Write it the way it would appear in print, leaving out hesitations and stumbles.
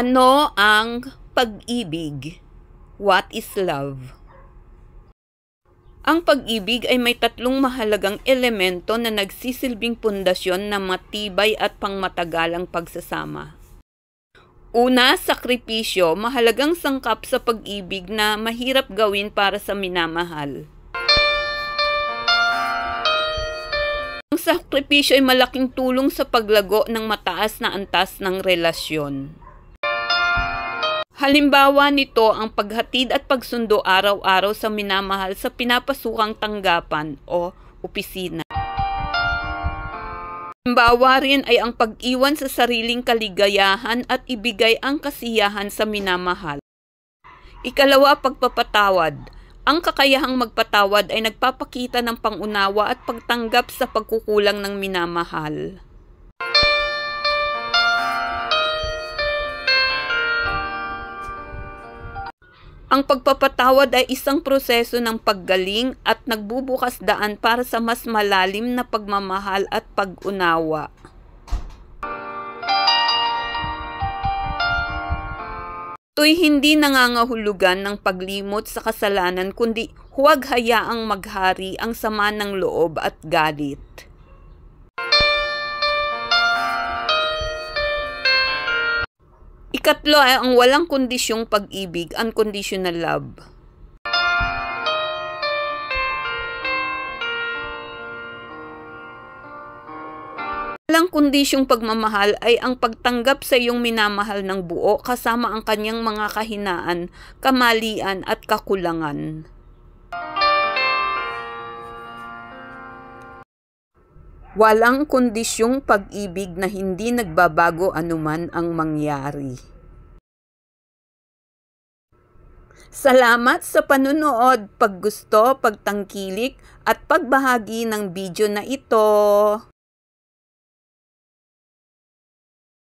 Ano ang pag-ibig? What is love? Ang pag-ibig ay may tatlong mahalagang elemento na nagsisilbing pundasyon ng matibay at pangmatagalang pagsasama. Una, sakripisyo, mahalagang sangkap sa pag-ibig na mahirap gawin para sa minamahal. Ang sakripisyo ay malaking tulong sa paglago ng mataas na antas ng relasyon. Halimbawa nito ang paghatid at pagsundo araw-araw sa minamahal sa pinapasukang tanggapan o opisina. Halimbawa rin ay ang pag-iwan sa sariling kaligayahan at ibigay ang kasiyahan sa minamahal. Ikalawa, pagpapatawad. Ang kakayahang magpatawad ay nagpapakita ng pangunawa at pagtanggap sa pagkukulang ng minamahal. Ang pagpapatawad ay isang proseso ng paggaling at nagbubukas daan para sa mas malalim na pagmamahal at pag-unawa. Ito'y hindi nangangahulugan ng paglimot sa kasalanan kundi huwag hayaang maghari ang sama ng loob at galit. Ikatlo ay ang walang kondisyong pag-ibig, unconditional love. Walang kondisyong pagmamahal ay ang pagtanggap sa iyong minamahal ng buo kasama ang kanyang mga kahinaan, kamalian at kakulangan. Walang kondisyong pag-ibig na hindi nagbabago anuman ang mangyari. Salamat sa panunood, paggusto, pagtangkilik at pagbahagi ng video na ito.